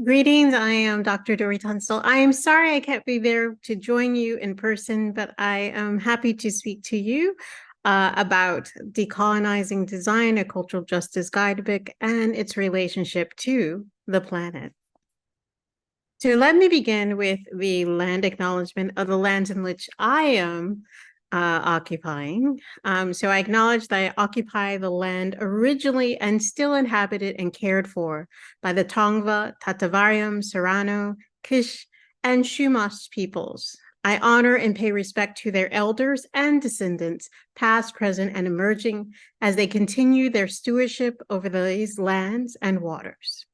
Greetings, I am Dr. Dori Tunstall. I am sorry I can't be there to join you in person, but I am happy to speak to you about Decolonizing Design, a Cultural Justice Guidebook, and its relationship to the planet. So let me begin with the land acknowledgement of the lands in which I am occupying. So I acknowledge that I occupy the land originally and still inhabited and cared for by the Tongva, Tatavarium, Serrano, Kish, and Chumash peoples. I honor and pay respect to their elders and descendants, past, present, and emerging, as they continue their stewardship over these lands and waters.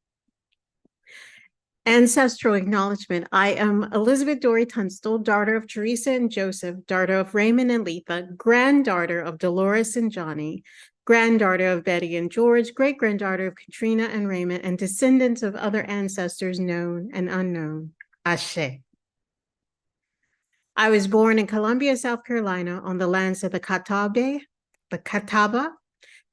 Ancestral acknowledgement. I am Elizabeth Dori Tunstall, daughter of Teresa and Joseph, daughter of Raymond and Letha, granddaughter of Dolores and Johnny, granddaughter of Betty and George, great-granddaughter of Katrina and Raymond, and descendants of other ancestors known and unknown. Ashe. I was born in Columbia, South Carolina, on the lands of the Catawba,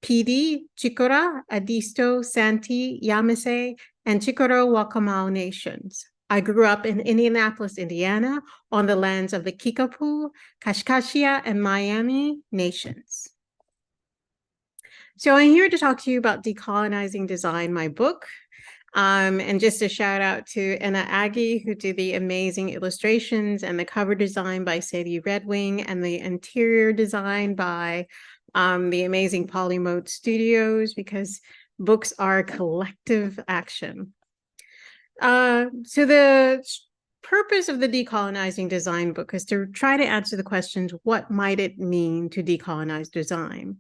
Pidi, Chicora, Adisto, Santee, Yamasee, and Chicoro-Waccamaw nations. I grew up in Indianapolis, Indiana, on the lands of the Kickapoo, Kashkashia, and Miami nations. So I'm here to talk to you about Decolonizing Design, my book. And just a shout out to Anna Aggie, who did the amazing illustrations and the cover design by Sadie Redwing and the interior design by the amazing Polymode Studios, because books are collective action. So the purpose of the Decolonizing Design book is to try to answer the questions, what might it mean to decolonize design?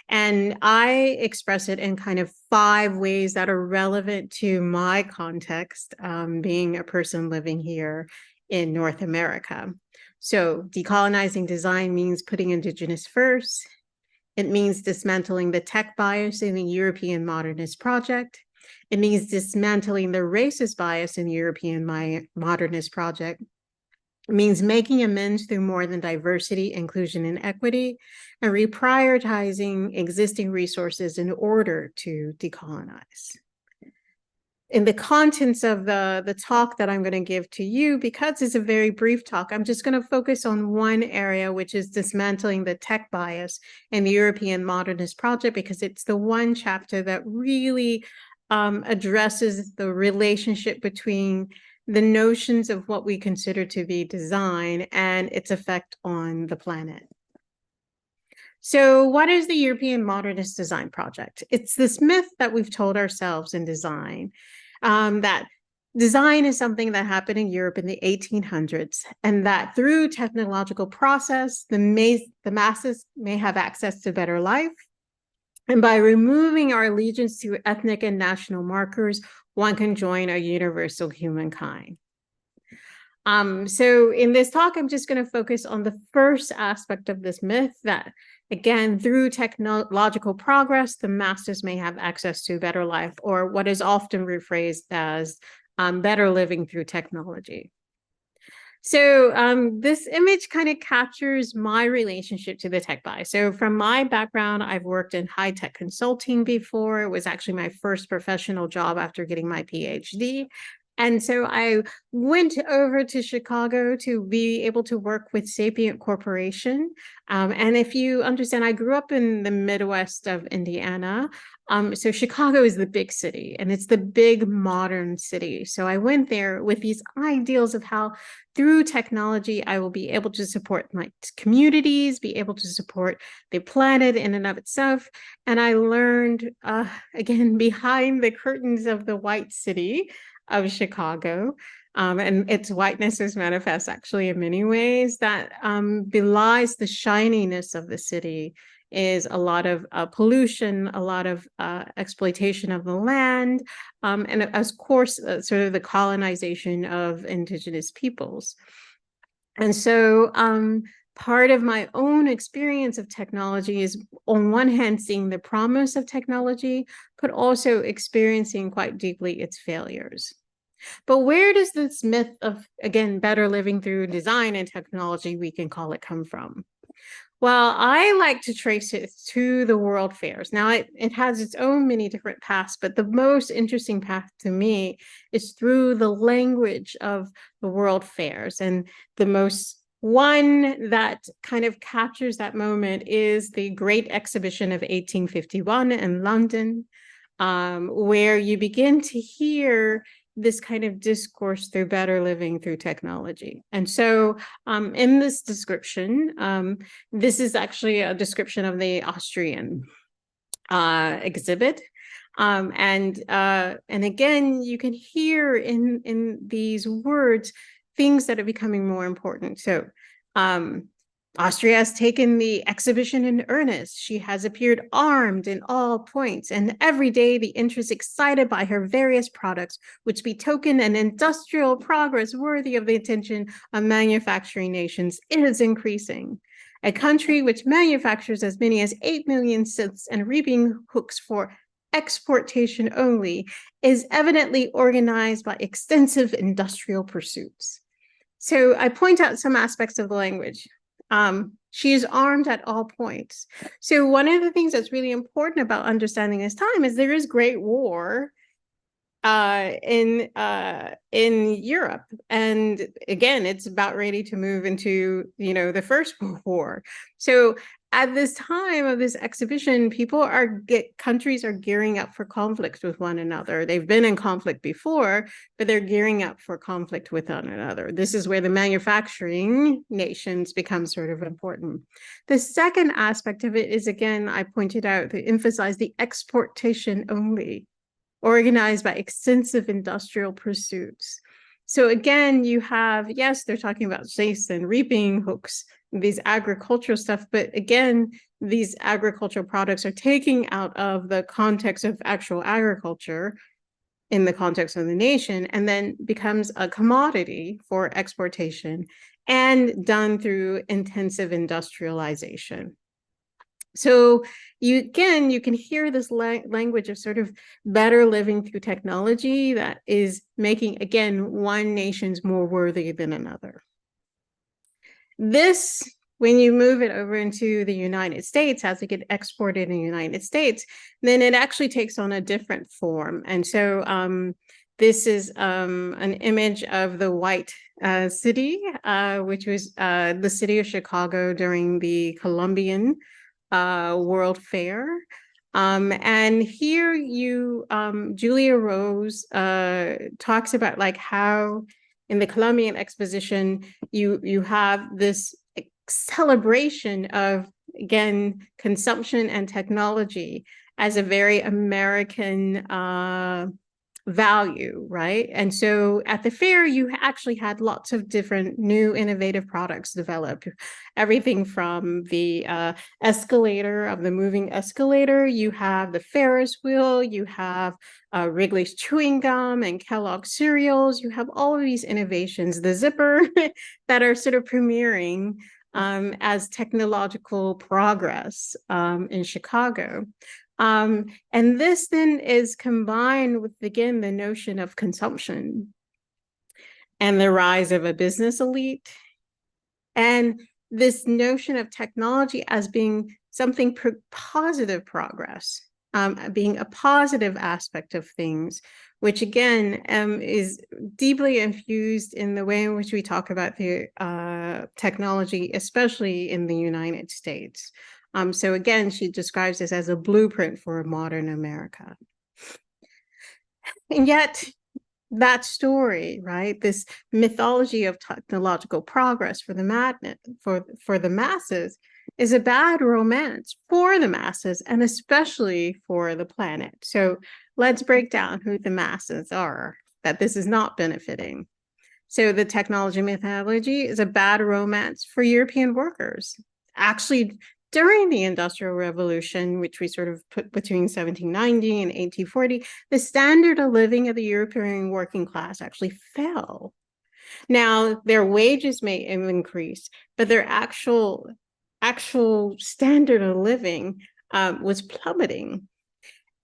And I express it in kind of 5 ways that are relevant to my context, being a person living here in North America. So decolonizing design means putting Indigenous first. It means dismantling the tech bias in the European modernist project. It means dismantling the racist bias in the European modernist project. It means making amends through more than diversity, inclusion, and equity, and reprioritizing existing resources in order to decolonize. In the contents of the talk that I'm going to give to you, because it's a very brief talk, I'm just going to focus on one area, which is dismantling the tech bias in the European modernist project, because it's the one chapter that really addresses the relationship between the notions of what we consider to be design and its effect on the planet. So what is the European Modernist Design Project? It's this myth that we've told ourselves in design, that design is something that happened in Europe in the 1800s, and that through technological process, the masses may have access to better life. And by removing our allegiance to ethnic and national markers, one can join a universal humankind. So in this talk, I'm just going to focus on the first aspect of this myth, that, again, through technological progress, the masses may have access to better life, or what is often rephrased as better living through technology. So this image kind of captures my relationship to the tech bias. So from my background, I've worked in high-tech consulting before. It was actually my first professional job after getting my PhD. And so I went over to Chicago to be able to work with Sapient Corporation. And if you understand, I grew up in the Midwest of Indiana. So Chicago is the big city, and it's the big modern city. So I went there with these ideals of how through technology, I will be able to support my communities, be able to support the planet in and of itself. And I learned, again, behind the curtains of the white city of Chicago, and its whiteness is manifest actually in many ways, that belies the shininess of the city is a lot of pollution, a lot of exploitation of the land, and of course, sort of the colonization of indigenous peoples. And so part of my own experience of technology is, on one hand, seeing the promise of technology, but also experiencing quite deeply its failures. But where does this myth of, again, better living through design and technology, we can call it, come from? Well, I like to trace it to the world fairs. Now, it has its own many different paths, but the most interesting path to me is through the language of the world fairs. And the most one that kind of captures that moment is the Great Exhibition of 1851 in London, where you begin to hear this kind of discourse through better living through technology. And so in this description, this is actually a description of the Austrian exhibit. And again, you can hear in these words things that are becoming more important. So Austria has taken the exhibition in earnest. She has appeared armed in all points, and every day the interest excited by her various products, which betoken an industrial progress worthy of the attention of manufacturing nations, is increasing. A country which manufactures as many as 8 million scythes and reaping hooks for exportation only is evidently organized by extensive industrial pursuits. So I point out some aspects of the language. She is armed at all points. So one of the things that's really important about understanding this time is there is great war in Europe, and again, it's about ready to move into the First World War. So at this time of this exhibition, countries are gearing up for conflict with one another. They've been in conflict before, but they're gearing up for conflict with one another. This is where the manufacturing nations become sort of important. The second aspect of it is, again, I pointed out to emphasize the exportation only, organized by extensive industrial pursuits. So again, you have, yes, they're talking about scythes and reaping hooks, these agricultural stuff, but again, these agricultural products are taking out of the context of actual agriculture in the context of the nation, and then becomes a commodity for exportation and done through intensive industrialization. So you can hear this language of sort of better living through technology that is making, again, one nation's more worthy than another. This, when you move it over into the United States, as it gets exported in the United States, then it actually takes on a different form. And so this is an image of the White City, which was the city of Chicago during the Columbian World Fair. And here Julia Rose talks about like how in the Columbian Exposition, you have this celebration of, again, consumption and technology as a very American value, right? And so at the fair, you actually had lots of different new innovative products developed. Everything from the escalator, of the moving escalator, you have the Ferris wheel, you have Wrigley's chewing gum and Kellogg's cereals, you have all of these innovations, the zipper that are sort of premiering as technological progress in Chicago. And this then is combined with, again, the notion of consumption and the rise of a business elite, and this notion of technology as being something positive progress, being a positive aspect of things, which again is deeply infused in the way in which we talk about the technology, especially in the United States. So again, she describes this as a blueprint for a modern America. And yet that story, right, this mythology of technological progress for the masses is a bad romance for the masses, and especially for the planet. So let's break down who the masses are that this is not benefiting. So the technology mythology is a bad romance for European workers. Actually, during the Industrial Revolution, which we sort of put between 1790 and 1840, the standard of living of the European working class actually fell. Now, their wages may have increased, but their actual standard of living was plummeting.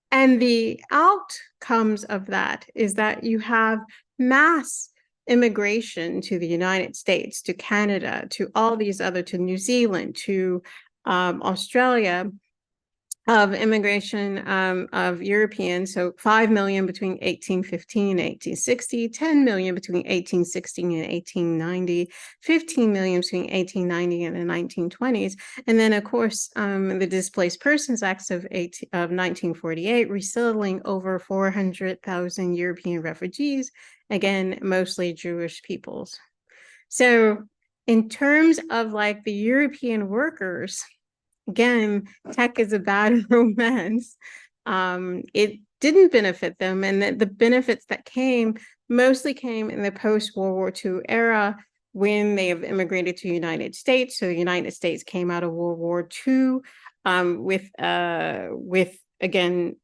And the outcomes of that is that you have mass immigration to the United States, to Canada, to all these other, to New Zealand, to Australia, of immigration of Europeans. So 5 million between 1815 and 1860, 10 million between 1860 and 1890, 15 million between 1890 and the 1920s. And then, of course, the Displaced Persons Acts of 1948, resettling over 400,000 European refugees, again, mostly Jewish peoples. So in terms of like the European workers, again, tech is a bad romance. It didn't benefit them, and the benefits that mostly came in the post-World War II era when they have immigrated to the United States. So the United States came out of World War II with again,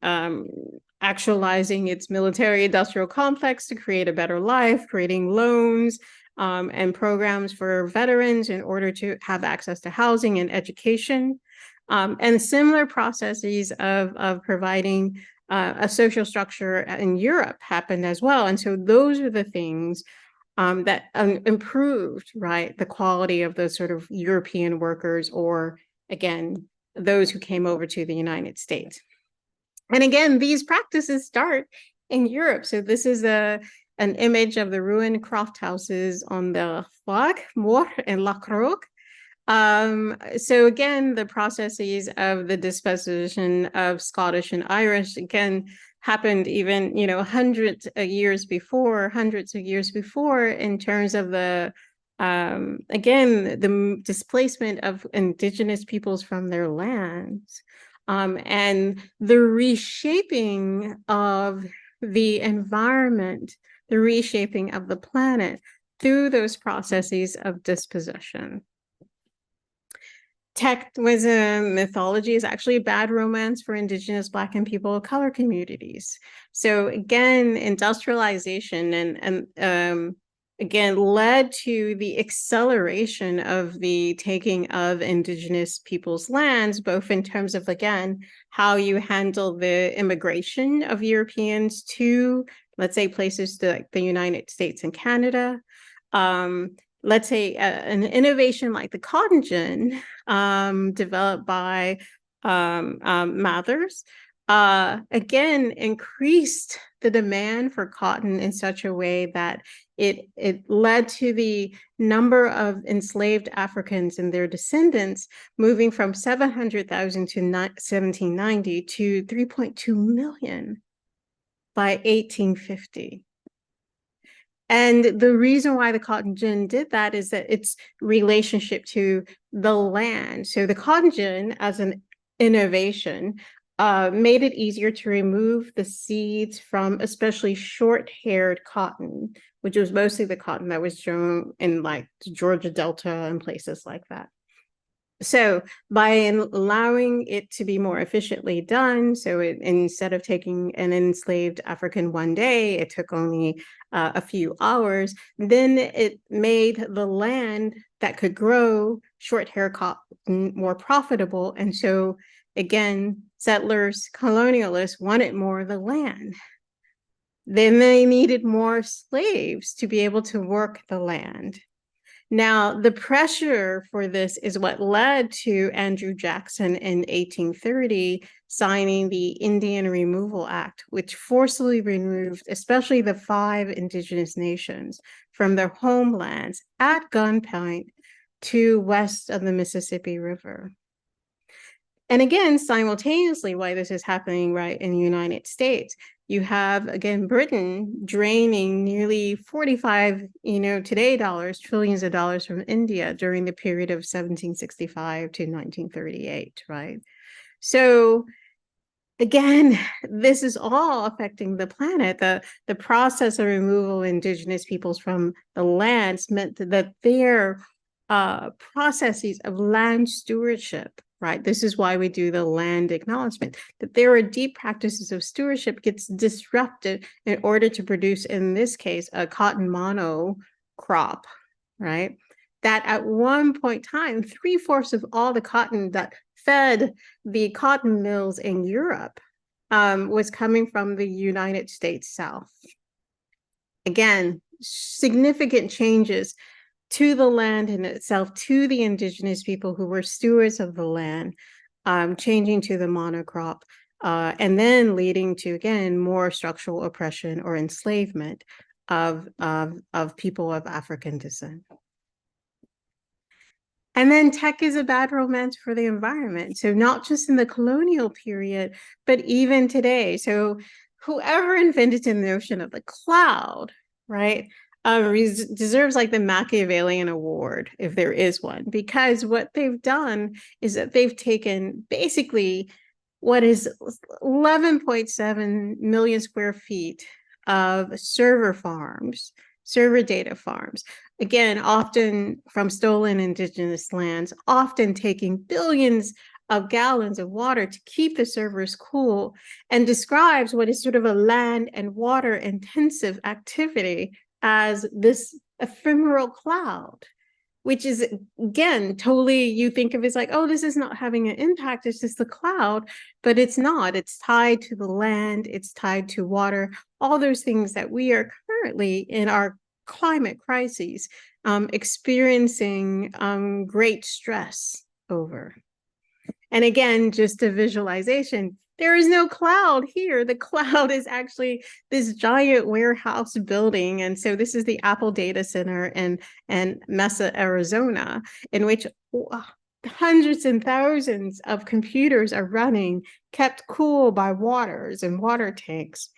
actualizing its military-industrial complex to create a better life, creating loans, and programs for veterans in order to have access to housing and education. And similar processes of providing a social structure in Europe happened as well. And so those are the things that improved, right, the quality of those sort of European workers, or again, those who came over to the United States. And again, these practices start in Europe. So this is an image of the ruined croft houses on the Flag, Moor, and La Croque. So again, the processes of the disposition of Scottish and Irish, again, happened even, hundreds of years before, in terms of the, again, the displacement of indigenous peoples from their lands, and the reshaping of the environment, the reshaping of the planet through those processes of dispossession. Tech was a mythology, is actually a bad romance for indigenous Black and people of color communities. So again, industrialization and again led to the acceleration of the taking of indigenous people's lands, both in terms of, again, how you handle the immigration of Europeans to, let's say, places like the United States and Canada. Let's say an innovation like the cotton gin, developed by Mathers, again, increased the demand for cotton in such a way that it led to the number of enslaved Africans and their descendants moving from 700,000 to 1790 to 3.2 million by 1850. And the reason why the cotton gin did that is that its relationship to the land. So the cotton gin, as an innovation, made it easier to remove the seeds from especially short-haired cotton, which was mostly the cotton that was grown in like the Georgia Delta and places like that. So by allowing it to be more efficiently done, so instead of taking an enslaved African one day, it took only a few hours, then it made the land that could grow short hair cotton more profitable. And so again, settlers, colonialists wanted more of the land. Then they needed more slaves to be able to work the land. Now, the pressure for this is what led to Andrew Jackson in 1830 signing the Indian Removal Act, which forcibly removed especially the 5 indigenous nations from their homelands at gunpoint to west of the Mississippi River. And again, simultaneously, while this is happening right in the United States, you have, again, Britain draining nearly 45, today dollars, trillions of dollars from India during the period of 1765 to 1938, right? So again, this is all affecting the planet. The process of removal of indigenous peoples from the lands meant that their processes of land stewardship, right? This is why we do the land acknowledgement, that there are deep practices of stewardship gets disrupted in order to produce, in this case, a cotton mono crop, right? That at one point in time, 3/4 of all the cotton that fed the cotton mills in Europe was coming from the United States South. Again, significant changes to the land in itself, to the indigenous people who were stewards of the land, changing to the monocrop, and then leading to, again, more structural oppression or enslavement of people of African descent. And then tech is a bad romance for the environment. So not just in the colonial period, but even today. So whoever invented the notion of the cloud, right, deserves like the Machiavellian Award, if there is one, because what they've done is that they've taken basically what is 11.7 million square feet of server farms, server data farms, again, often from stolen indigenous lands, often taking billions of gallons of water to keep the servers cool, and describes what is sort of a land and water intensive activity as this ephemeral cloud, which is, again, totally, you think of as like, oh, this is not having an impact, it's just the cloud, but it's not. It's tied to the land, it's tied to water, all those things that we are currently in our climate crises experiencing great stress over. And again, just a visualization, there is no cloud here. The cloud is actually this giant warehouse building. And so this is the Apple data center in Mesa, Arizona, in which hundreds and thousands of computers are running, kept cool by waters and water tanks,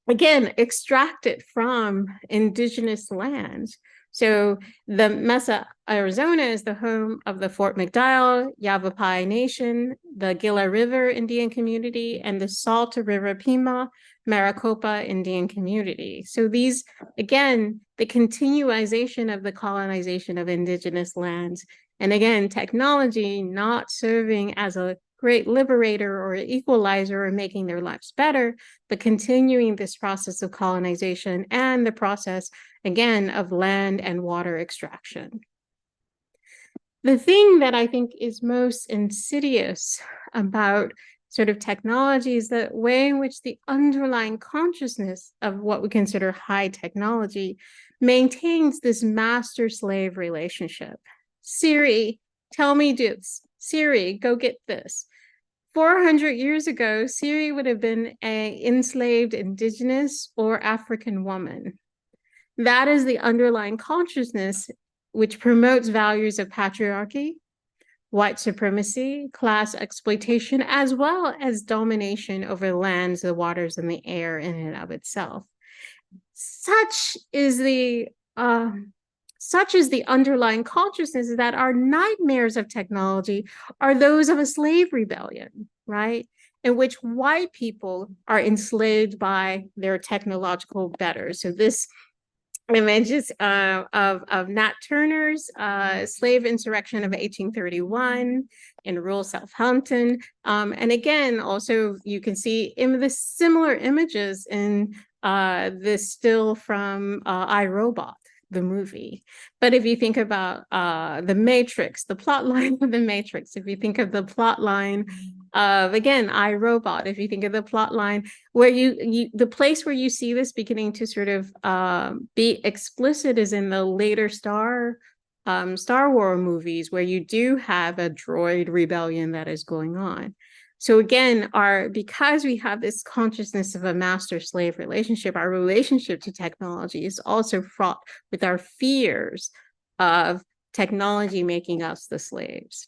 again, extracted from indigenous lands. So the Mesa, Arizona is the home of the Fort McDowell Yavapai Nation, the Gila River Indian community, and the Salta River Pima Maricopa Indian community. So these, again, the continuation of the colonization of indigenous lands. And again, technology not serving as a great liberator or equalizer or making their lives better, but continuing this process of colonization and the process, again, of land and water extraction. The thing that I think is most insidious about sort of technology is the way in which the underlying consciousness of what we consider high technology maintains this master-slave relationship. Siri, tell me this. Siri, go get this. 400 years ago, Siri would have been an enslaved indigenous or African woman. That is the underlying consciousness which promotes values of patriarchy, white supremacy, class exploitation, as well as domination over the lands, the waters, and the air in and of itself. Such is the underlying consciousness that our nightmares of technology are those of a slave rebellion, right? In which white people are enslaved by their technological betters. So this image is of Nat Turner's slave insurrection of 1831 in rural Southampton. And again, also you can see the similar images in this still from iRobot, the movie. But if you think about the Matrix, the plot line of the Matrix, if you think of the plot line of, again, iRobot, if you think of the plot line where the place where you see this beginning to sort of be explicit is in the later Star Wars movies, where you do have a droid rebellion that is going on. So again, because we have this consciousness of a master-slave relationship, our relationship to technology is also fraught with our fears of technology making us the slaves.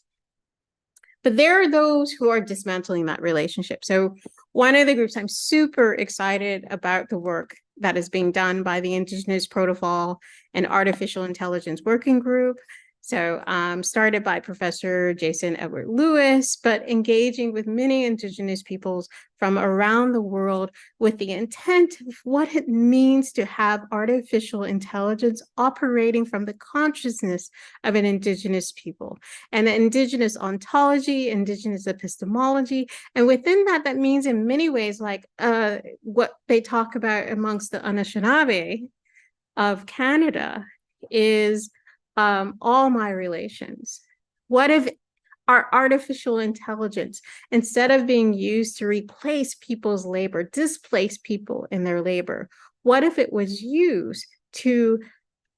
But there are those who are dismantling that relationship. So one of the groups, I'm super excited about the work that is being done by the Indigenous Protocol and Artificial Intelligence Working Group. So started by Professor Jason Edward Lewis, but engaging with many Indigenous peoples from around the world with the intent of what it means to have artificial intelligence operating from the consciousness of an Indigenous people, and the Indigenous ontology, Indigenous epistemology. And within that, that means in many ways, like what they talk about amongst the Anishinaabe of Canada is all my relations. What if our artificial intelligence, instead of being used to replace people's labor, displace people in their labor, what if it was used to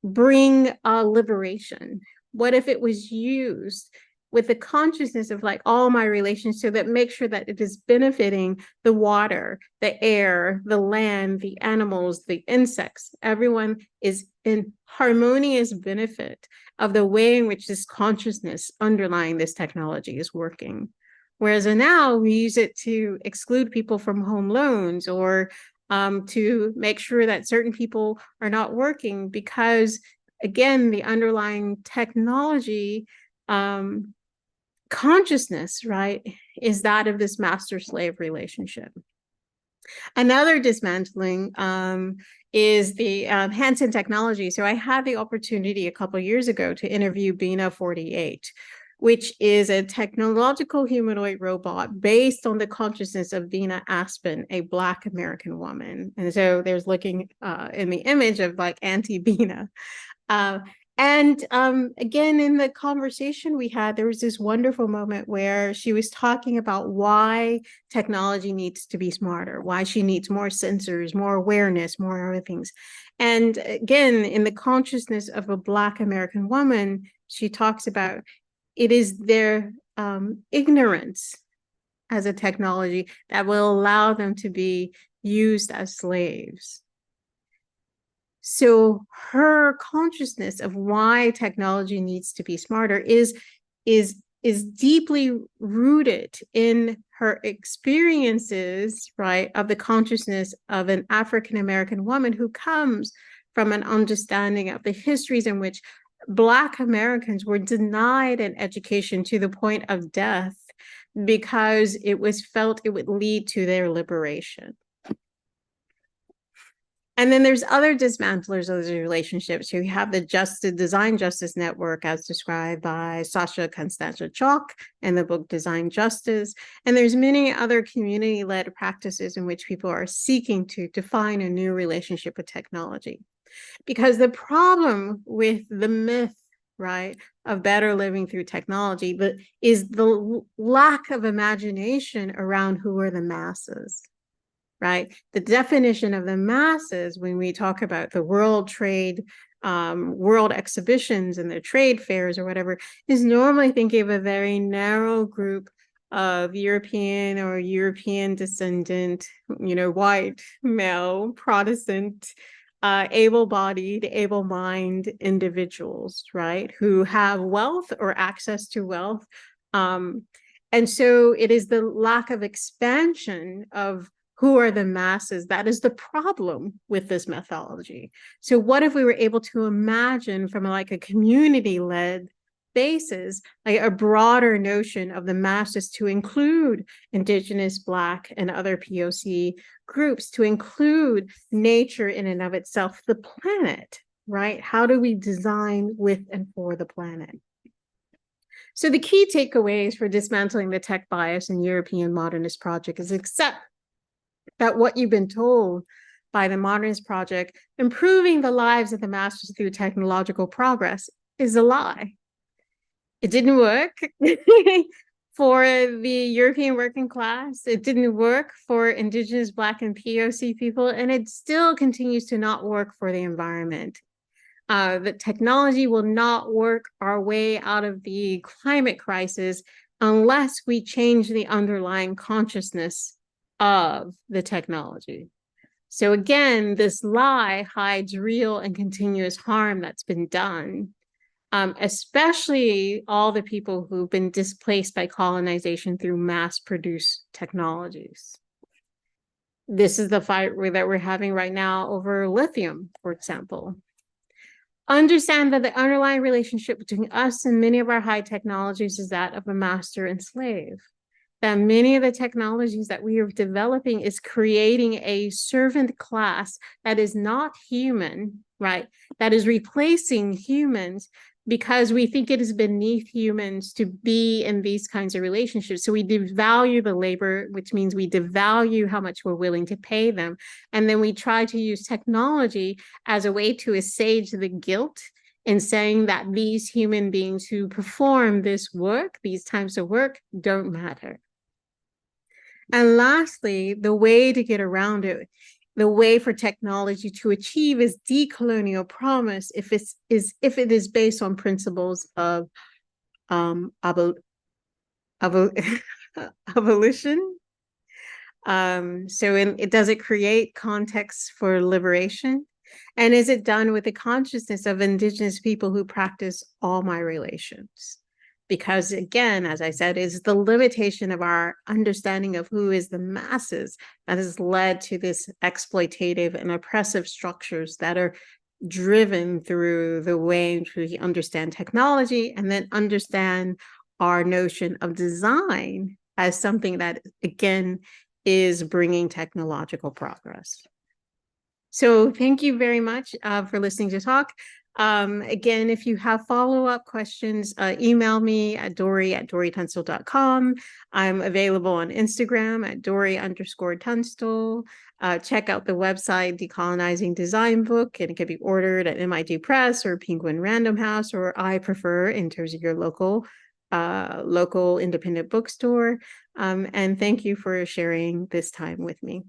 bring liberation? What if it was used with the consciousness of like all my relations, so that make sure that it is benefiting the water, the air, the land, the animals, the insects? Everyone is in harmonious benefit of the way in which this consciousness underlying this technology is working. Whereas now we use it to exclude people from home loans, or to make sure that certain people are not working, because again, the underlying technology consciousness, right, is that of this master-slave relationship. Another dismantling is the Hansen technology. So I had the opportunity a couple of years ago to interview Bina 48, which is a technological humanoid robot based on the consciousness of Bina Aspen, a Black American woman. And so there's looking in the image of like anti-Bina. And again, in the conversation we had, there was this wonderful moment where she was talking about why technology needs to be smarter, why she needs more sensors, more awareness, more other things. And again, in the consciousness of a Black American woman, she talks about it is their ignorance as a technology that will allow them to be used as slaves. So her consciousness of why technology needs to be smarter is deeply rooted in her experiences, right, of the consciousness of an African American woman who comes from an understanding of the histories in which Black Americans were denied an education to the point of death because it was felt it would lead to their liberation. And then there's other dismantlers of those relationships. You have the Design Justice Network, as described by Sasha Constantia-Chalk in the book Design Justice. And there's many other community-led practices in which people are seeking to define a new relationship with technology. Because the problem with the myth, right, of better living through technology, but is the lack of imagination around who are the masses. Right? The definition of the masses, when we talk about the world trade, world exhibitions and the trade fairs or whatever, is normally thinking of a very narrow group of European or European descendant, white, male, Protestant, able-bodied, able-minded individuals, right? Who have wealth or access to wealth. And so it is the lack of expansion of who are the masses that is the problem with this methodology. So what if we were able to imagine from like a community-led basis, like a broader notion of the masses to include Indigenous, Black, and other POC groups, to include nature in and of itself, the planet, right? How do we design with and for the planet? So the key takeaways for dismantling the tech bias in European Modernist Project is accept that what you've been told by the Modernist Project, improving the lives of the masses through technological progress, is a lie. It didn't work for the European working class. It didn't work for Indigenous, Black, and POC people, and it still continues to not work for the environment. The technology will not work our way out of the climate crisis unless we change the underlying consciousness of the technology. So again, this lie hides real and continuous harm that's been done, especially all the people who've been displaced by colonization through mass-produced technologies. This is the fight that we're having right now over lithium, for example. Understand that the underlying relationship between us and many of our high technologies is that of a master and slave. That many of the technologies that we are developing is creating a servant class that is not human, right? That is replacing humans because we think it is beneath humans to be in these kinds of relationships. So we devalue the labor, which means we devalue how much we're willing to pay them. And then we try to use technology as a way to assuage the guilt in saying that these human beings who perform this work, these types of work, don't matter. And lastly, the way to get around it the way for technology to achieve its decolonial promise if it is based on principles of abolition. Does it create context for liberation? And is it done with the consciousness of Indigenous people who practice all my relations? Because again, as I said, it's the limitation of our understanding of who is the masses that has led to this exploitative and oppressive structures that are driven through the way in which we understand technology and then understand our notion of design as something that, again, is bringing technological progress. So thank you very much for listening to talk. Again, if you have follow-up questions, email me at Dori@DoriTunstall.com. I'm available on Instagram at Dori_Tunstall. Check out the website, Decolonizing Design Book, and it can be ordered at MIT Press or Penguin Random House, or I prefer in terms of your local independent bookstore. And thank you for sharing this time with me.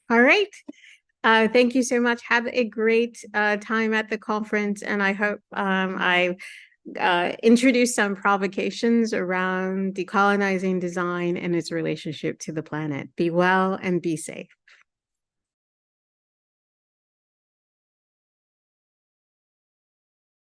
All right. Thank you so much. Have a great time at the conference, and I hope I introduced some provocations around decolonizing design and its relationship to the planet. Be well and be safe.